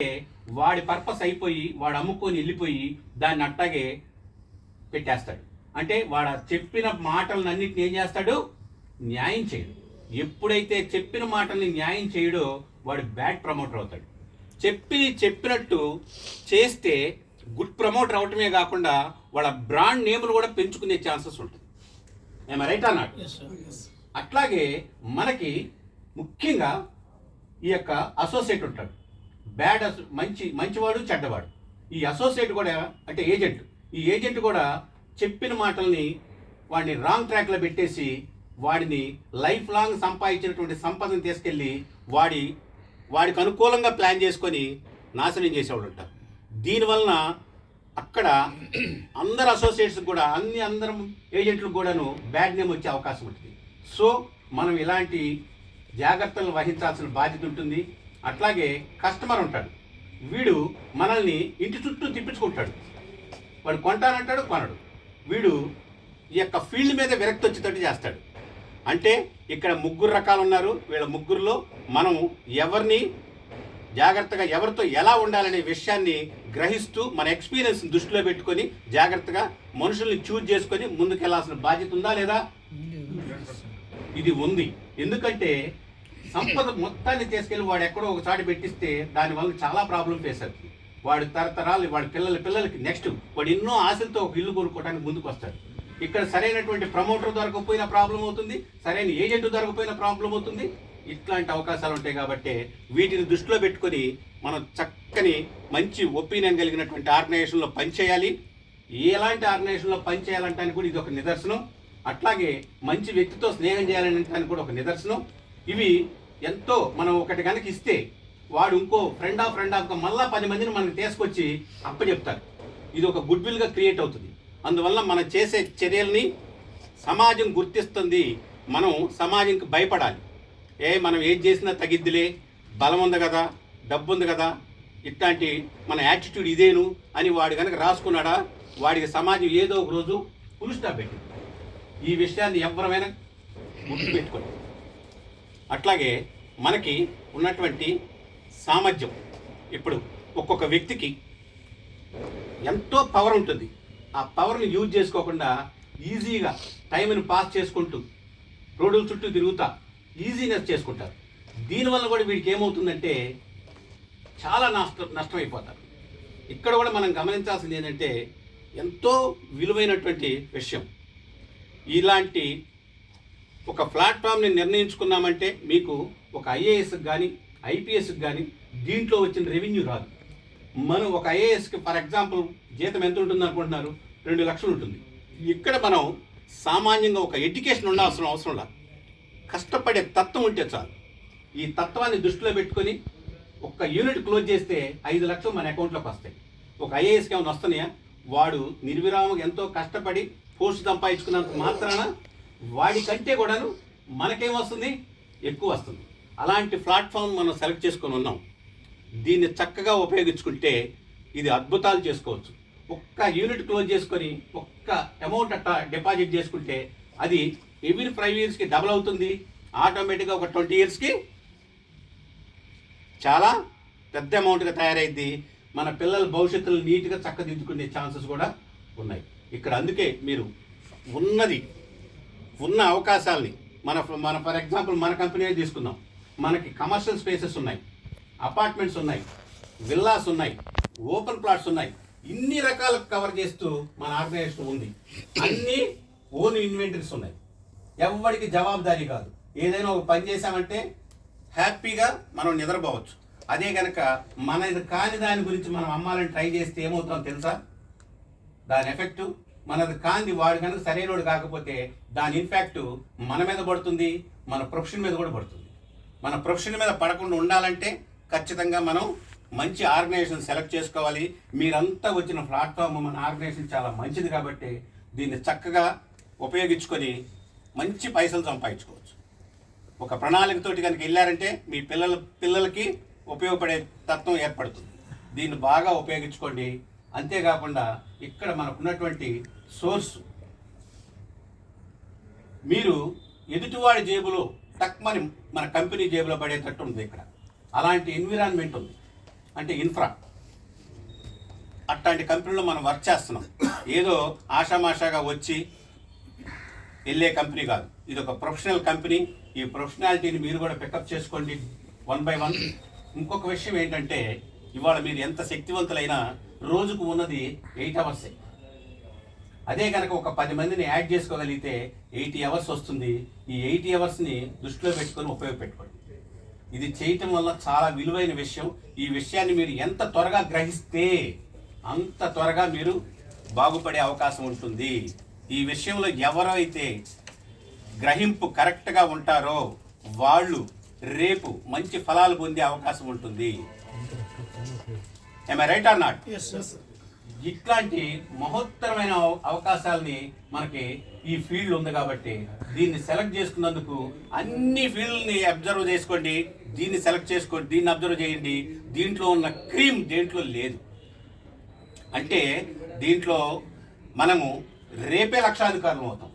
వాడి పర్పస్ అయిపోయి వాడు అమ్ముకొని వెళ్ళిపోయి దాన్ని అట్టాగే పెట్టేస్తాడు. అంటే వాడు చెప్పిన మాటలను అన్నిటిని ఏం చేస్తాడు? న్యాయం చేయడు. ఎప్పుడైతే చెప్పిన మాటల్ని న్యాయం చేయడో వాడు బ్యాడ్ ప్రమోటర్ అవుతాడు. చెప్పినట్టు చేస్తే గుడ్ ప్రమోటర్ అవటమే కాకుండా వాళ్ళ బ్రాండ్ నేమ్ను కూడా పెంచుకునే ఛాన్సెస్ ఉంటుంది. ఏమ రైట్ అన్నాడు. అట్లాగే మనకి ముఖ్యంగా ఈ యొక్క అసోసియేట్ ఉంటాడు. మంచివాడు చెడ్డవాడు. ఈ అసోసియేట్ కూడా అంటే ఏజెంట్. ఈ ఏజెంట్ కూడా చెప్పిన మాటల్ని వాడిని రాంగ్ ట్రాక్లో పెట్టేసి వాడిని లైఫ్ లాంగ్ సంపాదించినటువంటి సంపదను తీసుకెళ్ళి వాడికి అనుకూలంగా ప్లాన్ చేసుకొని నాశనం చేసేవాడు ఉంటారు. దీనివలన అక్కడ అందరు అసోసియేట్స్ కూడా అందరం ఏజెంట్లకు కూడాను బ్యాడ్ నేమ్ వచ్చే అవకాశం ఉంటుంది. సో మనం ఇలాంటి జాగ్రత్తలు వహించాల్సిన బాధ్యత ఉంటుంది. అట్లాగే కస్టమర్ ఉంటాడు. వీడు మనల్ని ఇంటి చుట్టూ తిప్పించుకుంటాడు. వాడు కొంటానంటాడు, కొనడు. వీడు ఈ యొక్క ఫీల్డ్ మీద విరక్తి వచ్చేటట్టు చేస్తాడు. అంటే ఇక్కడ 3 రకాలు ఉన్నారు. వీళ్ళ 3లో మనం ఎవరిని జాగ్రత్తగా ఎవరితో ఎలా ఉండాలనే విషయాన్ని గ్రహిస్తూ మన ఎక్స్పీరియన్స్ దృష్టిలో పెట్టుకొని జాగ్రత్తగా మనుషుల్ని చూజ్ చేసుకొని ముందుకెళ్లాల్సిన బాధ్యత ఉందా లేదా? ఇది ఉంది. ఎందుకంటే సంపద మొత్తాన్ని తీసుకెళ్ళి వాడు ఎక్కడో ఒకసారి పెట్టిస్తే దానివల్ల చాలా ప్రాబ్లం ఫేస్ అవుతుంది. వాడు తరతరాలు వాడి పిల్లలకి నెక్స్ట్ వాడు ఎన్నో ఆశలతో ఒక ఇల్లు కొనుక్కోవడానికి ముందుకు వస్తాడు. ఇక్కడ సరైనటువంటి ప్రమోటర్ దొరకపోయినా ప్రాబ్లం అవుతుంది, సరైన ఏజెంట్ దొరకపోయినా ప్రాబ్లం అవుతుంది. ఇట్లాంటి అవకాశాలు ఉంటాయి. కాబట్టి వీటిని దృష్టిలో పెట్టుకొని మనం చక్కని మంచి ఒపీనియన్ కలిగినటువంటి ఆర్గనైజేషన్లో పనిచేయాలి. ఎలాంటి ఆర్గనైజేషన్లో పనిచేయాలంటానికి కూడా ఇది ఒక నిదర్శనం. అట్లాగే మంచి వ్యక్తితో స్నేహం చేయాలంటానికి కూడా ఒక నిదర్శనం. ఇవి ఎంతో మనం ఒకటి కనుక ఇస్తే వాడు ఇంకో ఫ్రెండ్ ఆఫ్ మళ్ళా 10 మందిని మనకు తీసుకొచ్చి అప్పచెప్తారు. ఇది ఒక గుడ్ విల్గా క్రియేట్ అవుతుంది. అందువల్ల మనం చేసే చర్యల్ని సమాజం గుర్తిస్తుంది. మనం సమాజంకి భయపడాలి. మనం ఏది చేసినా తగిద్దిలే, బలం ఉంది కదా, డబ్బు ఉంది కదా, ఇట్లాంటి మన యాటిట్యూడ్ ఇదేను అని వాడు కనుక రాసుకున్నాడా వాడికి సమాజం ఏదో ఒక రోజు ఫుల్ స్టాప్ పెట్టింది. ఈ విషయాన్ని ఎవరైనా గుర్తుపెట్టుకోండి. అట్లాగే మనకి ఉన్నటువంటి సామర్థ్యం, ఇప్పుడు ఒక్కొక్క వ్యక్తికి ఎంతో పవర్ ఉంటుంది. ఆ పవర్ని యూజ్ చేసుకోకుండా ఈజీగా టైంని పాస్ చేసుకుంటూ రోడ్ల చుట్టూ తిరుగుతా ఈజీనెస్ చేసుకుంటారు. దీనివల్ల కూడా వీడికి ఏమవుతుందంటే చాలా నష్టమైపోతారు. ఇక్కడ కూడా మనం గమనించాల్సింది ఏంటంటే ఎంతో విలువైనటువంటి విషయం. ఇలాంటి ఒక ప్లాట్ఫామ్ని నిర్ణయించుకున్నామంటే మీకు ఒక ఐఏఎస్కి కానీ ఐపీఎస్కి కానీ దీంట్లో వచ్చిన రెవెన్యూ రాదు. మనం ఒక ఐఏఎస్కి ఫర్ ఎగ్జాంపుల్ జీతం ఎంత ఉంటుంది అనుకుంటున్నారు? 2 లక్షలు ఉంటుంది. ఇక్కడ మనం సామాన్యంగా ఒక ఎడ్యుకేషన్ ఉండాల్సిన అవసరం లేదు. కష్టపడే తత్వం ఉంటే చాలు. ఈ తత్వాన్ని దృష్టిలో పెట్టుకొని ఒక యూనిట్ క్లోజ్ చేస్తే 5 లక్షలు మన అకౌంట్లోకి వస్తాయి. ఒక ఐఏఎస్కి ఏమైనా వస్తున్నాయా? వాడు నిర్విరామంగా ఎంతో కష్టపడి పోస్ట్ సంపాదించుకున్నంత మాత్రాన వాడికంటే కూడాను మనకేమొస్తుంది? ఎక్కువ వస్తుంది. అలాంటి ప్లాట్ఫామ్ మనం సెలెక్ట్ చేసుకొని ఉన్నాం. దీన్ని చక్కగా ఉపయోగించుకుంటే ఇది అద్భుతాలు చేసుకోవచ్చు. ఒక్క యూనిట్ క్లోజ్ చేసుకొని ఒక్క అమౌంట్ అట్టా డిపాజిట్ చేసుకుంటే అది ఎవ్రీ 5 ఇయర్స్కి డబుల్ అవుతుంది. ఆటోమేటిక్గా ఒక 20 ఇయర్స్కి చాలా పెద్ద అమౌంట్గా తయారైద్ది. మన పిల్లల భవిష్యత్తును నీట్గా చక్కదిద్దుకునే ఛాన్సెస్ కూడా ఉన్నాయి ఇక్కడ. అందుకే మీరు ఉన్న అవకాశాలని మన ఫర్ ఎగ్జాంపుల్ మన కంపెనీ తీసుకుందాం. మనకి కమర్షియల్ స్పేసెస్ ఉన్నాయి, అపార్ట్మెంట్స్ ఉన్నాయి, విల్లాస్ ఉన్నాయి, ఓపెన్ ప్లాట్స్ ఉన్నాయి. ఇన్ని రకాలకు కవర్ చేస్తూ మన ఆర్గనైజేషన్ ఉంది. అన్నీ ఓన్ ఇన్వెంటరీస్ ఉన్నాయి. ఎవరికి జవాబుదారీ కాదు. ఏదైనా ఒక పని చేసామంటే హ్యాపీగా మనం నిద్రపోవచ్చు. అదే కనుక మనది కాని దాని గురించి మనం అమ్మాలని ట్రై చేస్తే ఏమవుతుందో తెలుసా? దాని ఎఫెక్టు మనది కాంది వాడు కనుక సరైనోడు కాకపోతే దాని ఇన్ఫాక్టు మన మీద పడుతుంది, మన ప్రొఫెషన్ మీద కూడా పడుతుంది. మన ప్రొఫెషన్ మీద పడకుండా ఉండాలంటే ఖచ్చితంగా మనం మంచి ఆర్గనైజేషన్ సెలెక్ట్ చేసుకోవాలి. మీరంతా వచ్చిన ప్లాట్ఫామ్ మన ఆర్గనైజేషన్ చాలా మంచిది కాబట్టి దీన్ని చక్కగా ఉపయోగించుకొని మంచి పైసలు సంపాదించుకోవచ్చు. ఒక ప్రణాళికతోటి కనుక వెళ్ళారంటే మీ పిల్లలకి ఉపయోగపడే తత్వం ఏర్పడుతుంది. దీన్ని బాగా ఉపయోగించుకోండి. అంతేకాకుండా ఇక్కడ మనకున్నటువంటి సోర్స్ మీరు ఎదుటివాడి జేబులో టక్మని మన కంపెనీ జేబులో పడేటట్టు ఉంది. ఇక్కడ అలాంటి ఎన్విరాన్మెంట్ ఉంది. అంటే ఇన్ఫ్రా అట్లాంటి కంపెనీలో మనం వర్క్ చేస్తున్నాం. ఏదో ఆషామాషాగా వచ్చి వెళ్ళే కంపెనీ కాదు, ఇది ఒక ప్రొఫెషనల్ కంపెనీ. ఈ ప్రొఫెషనాలిటీని మీరు కూడా పికప్ చేసుకోండి 1 by 1. ఇంకొక విషయం ఏంటంటే, ఇవాళ మీరు ఎంత శక్తివంతులైనా రోజుకు ఉన్నది 8 అవర్సే. అదే కనుక ఒక 10 మందిని యాడ్ చేసుకోగలిగితే 80 అవర్స్ వస్తుంది. ఈ 80 అవర్స్ని దృష్టిలో పెట్టుకొని ఉపయోగపెట్టుకోండి. ఇది చేయటం వల్ల చాలా విలువైన విషయం. ఈ విషయాన్ని మీరు ఎంత త్వరగా గ్రహిస్తే అంత త్వరగా మీరు బాగుపడే అవకాశం ఉంటుంది. ఈ విషయంలో ఎవరైతే గ్రహింపు కరెక్ట్గా ఉంటారో వాళ్ళు రేపు మంచి ఫలాలు పొందే అవకాశం ఉంటుంది. am I right or not? Yes, yes. ఇట్లాంటి మహోత్తరమైన అవకాశాలని మనకి ఈ ఫీల్డ్ ఉంది కాబట్టి దీన్ని సెలెక్ట్ చేసుకున్నందుకు అన్ని ఫీల్డ్ని అబ్జర్వ్ చేసుకోండి. దీన్ని సెలెక్ట్ చేసుకోండి, దీన్ని అబ్జర్వ్ చేయండి. దీంట్లో ఉన్న క్రీమ్ దేంట్లో లేదు. అంటే దీంట్లో మనము రేపే లక్షాధికారులు అవుతాం.